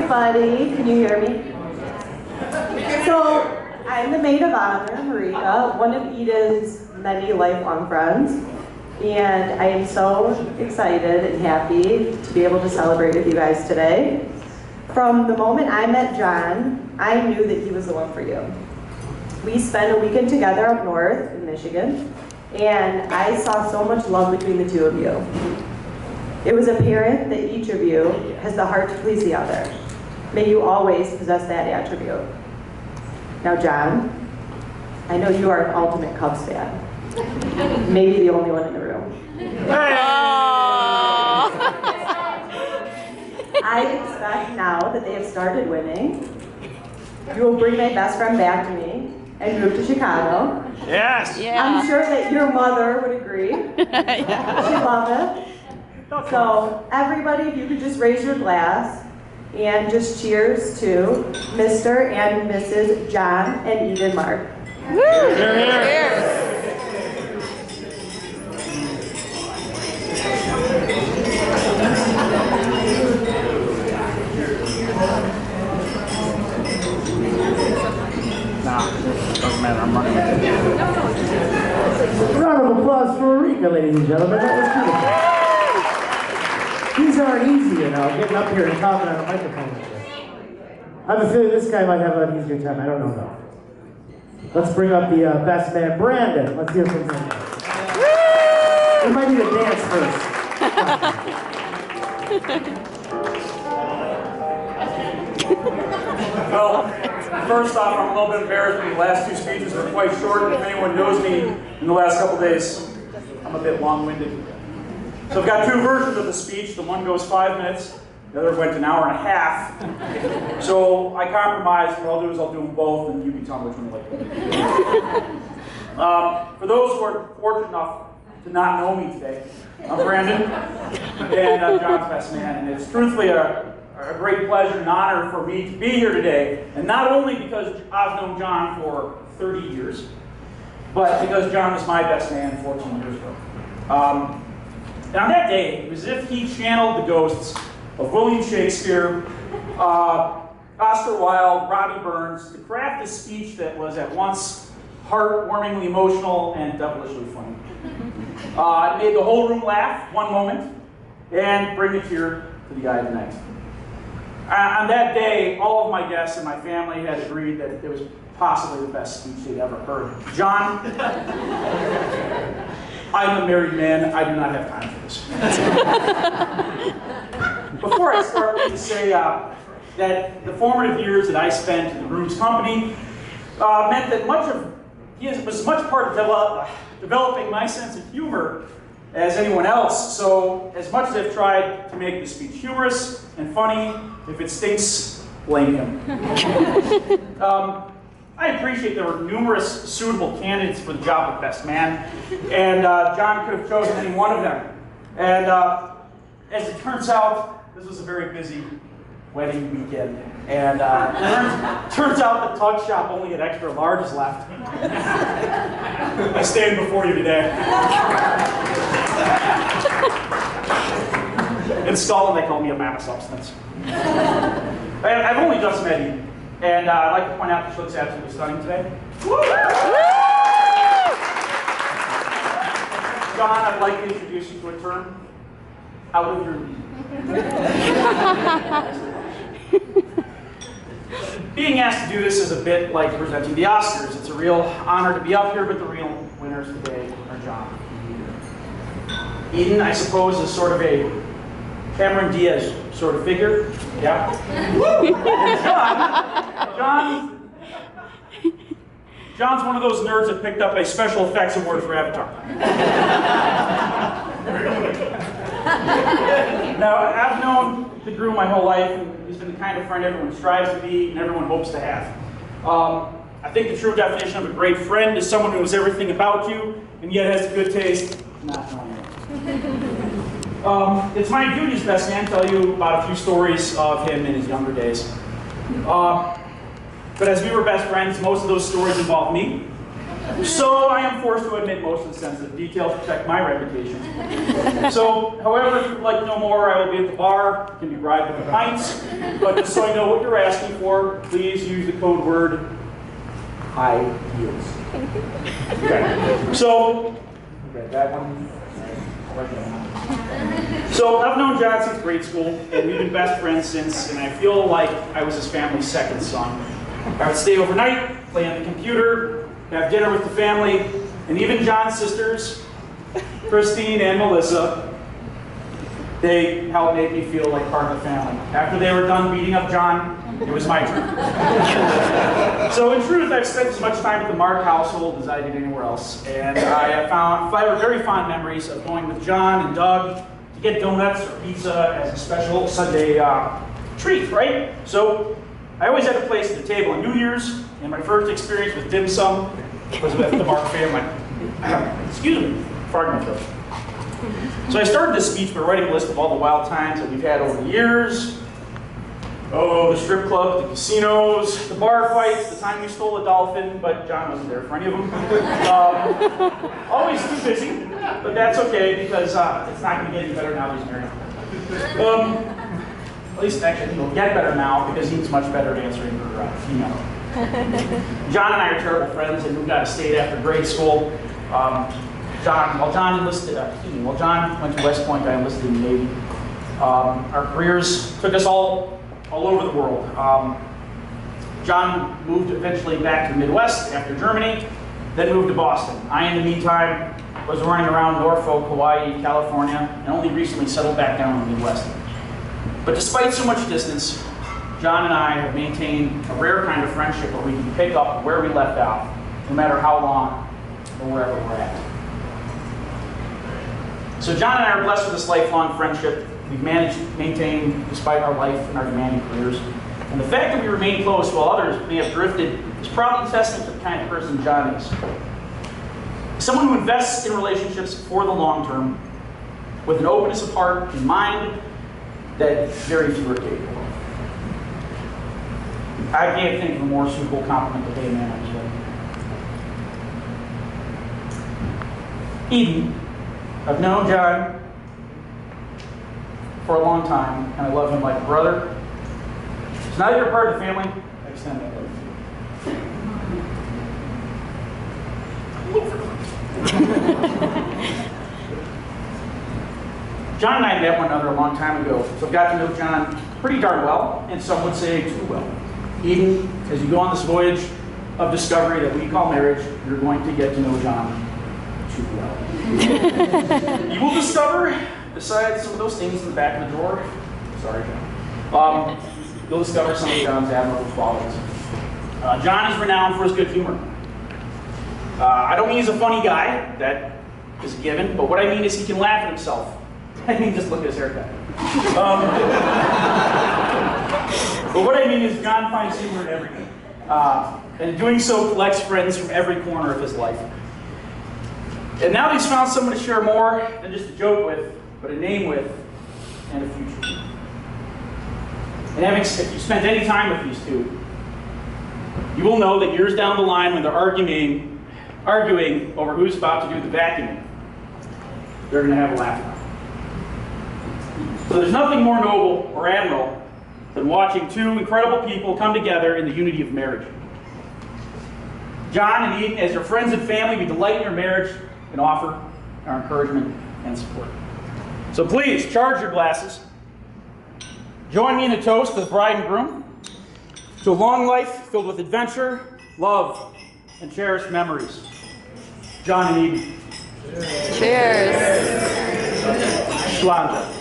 everybody. Can you hear me? So, I'm the maid of honor, Marika, one of Eden's many lifelong friends. And I am so excited and happy to be able to celebrate with you guys today. From the moment I met John, I knew that he was the one for you. We spent a weekend together up north in Michigan, and I saw so much love between the two of you. It was apparent that each of you has the heart to please the other. May you always possess that attribute. Now, John, I know you are an ultimate Cubs fan. Maybe the only one in the room. I expect now that they have started winning, you will bring my best friend back to me and move to Chicago. Yes! Yeah. I'm sure that your mother would agree. Yeah. She'd love it. So, everybody, if you could just raise your glass and just cheers to Mr. and Mrs. John and Eden Mark. Cheers. Doesn't matter, I'm running. Round of applause for Marika, ladies and gentlemen. That was beautiful. These aren't easy, you know, getting up here and talking on a microphone like this. I have a feeling this guy might have an easier time. I don't know though. Let's bring up the best man, Brandon. Let's hear from him. We might need a dance first. Well, first off, I'm a little bit embarrassed. The last two speeches were quite short. If anyone knows me in the last couple days, I'm a bit long-winded. So I've got two versions of the speech. The one goes 5 minutes. The other went an hour and a half. So I compromised. What I'll do is I'll do them both, and you can tell me which one you like. For those who are fortunate enough to not know me today, I'm Brandon, and I'm John's best man. And it's truthfully a great pleasure and honor for me to be here today. And not only because I've known John for 30 years, but because John was my best man 14 years ago. And on that day, it was as if he channeled the ghosts of William Shakespeare, Oscar Wilde, Robbie Burns, to craft a speech that was at once heartwarmingly emotional and devilishly funny. It made the whole room laugh one moment and bring a tear to the eye of the next. On that day, all of my guests and my family had agreed that it was possibly the best speech they'd ever heard. John, I'm a married man. I do not have time for this. Before I start, let me say that the formative years that I spent in the groom's company meant that he was as much part of developing my sense of humor as anyone else. So, as much as I've tried to make the speech humorous and funny, if it stinks, blame him. I appreciate there were numerous suitable candidates for the job of best man, and John could have chosen any one of them. And as it turns out, this was a very busy wedding weekend, and turns out the tuck shop only had extra larges left. I stand before you today. In Scotland, they call me a mammoth substance. I've only just met you, and I'd like to point out that she looks absolutely stunning today. John, I'd like to introduce you to a term, out of your league. Being asked to do this is a bit like presenting the Oscars. It's a real honor to be up here, but the real winners today are John and Eden. Eden, I suppose, is sort of a Cameron Diaz sort of figure. Yeah. John's one of those nerds that picked up a special effects award for Avatar. Now, I've known the groom my whole life, and he's been the kind of friend everyone strives to be and everyone hopes to have. I think the true definition of a great friend is someone who knows everything about you and yet has the good taste not knowing it. It's my duty as best man to tell you about a few stories of him in his younger days. But as we were best friends, most of those stories involve me. So I am forced to admit most of the sensitive details to protect my reputation. So, however, if you'd like to know more, I will be at the bar. It can be bribed with pints. But just so I know what you're asking for, please use the code word high heels. Okay. So, that one. So I've known John since grade school, and we've been best friends since, and I feel like I was his family's second son. I would stay overnight, play on the computer, have dinner with the family, and even John's sisters, Christine and Melissa, they helped make me feel like part of the family. After they were done beating up John, it was my turn. So in truth, I've spent as much time at the Mark household as I did anywhere else. And I have found very fond memories of going with John and Doug to get donuts or pizza as a special Sunday treat, right? So I always had a place at the table on New Year's, and my first experience with dim sum was with the Mark family. Excuse me, farting my throat. So I started this speech by writing a list of all the wild times that we've had over the years. Oh, the strip club, the casinos, the bar fights, the time we stole a dolphin, but John wasn't there for any of them. Always too busy, but that's okay because it's not going to get any better now that he's married. At least actually he'll get better now because he's much better at answering for female. John and I are terrible friends and moved out of state after grade school. John went to West Point, I enlisted in the Navy. Our careers took us all over the world. John moved eventually back to the Midwest after Germany, then moved to Boston. I, in the meantime, was running around Norfolk, Hawaii, California, and only recently settled back down in the Midwest. But despite so much distance, John and I have maintained a rare kind of friendship where we can pick up where we left off, no matter how long or wherever we're at. So John and I are blessed with this lifelong friendship we've managed to maintain despite our life and our demanding careers. And the fact that we remain close while others may have drifted is probably a testament to the kind of person John is. Someone who invests in relationships for the long term, with an openness of heart and mind that very few are capable of. I can't think of a more suitable compliment to pay a man on his wedding. Eden, I've known John for a long time, and I love him like a brother. So now that you're part of the family, I extend that love to you. John and I met one another a long time ago, so I've got to know John pretty darn well, and some would say too well. Eden, as you go on this voyage of discovery that we call marriage, you're going to get to know John too well. You will discover, besides some of those things in the back of the drawer, sorry, John, you'll discover some of John's admirable qualities. John is renowned for his good humor. I don't mean he's a funny guy, that is a given, but what I mean is he can laugh at himself. I mean, just look at his haircut. But what I mean is John finds humor in everything. And in doing so, collects friends from every corner of his life. And now he's found someone to share more than just a joke with, but a name with, and a future. And if you spent any time with these two, you will know that years down the line when they're arguing over who's about to do the vacuuming, they're going to have a laugh about it. So there's nothing more noble or admirable than watching two incredible people come together in the unity of marriage. John and Eden, as your friends and family, we delight in your marriage and offer our encouragement and support. So please, charge your glasses. Join me in a toast to the bride and groom, to a long life filled with adventure, love, and cherished memories. John and Eden. Cheers. Schlange.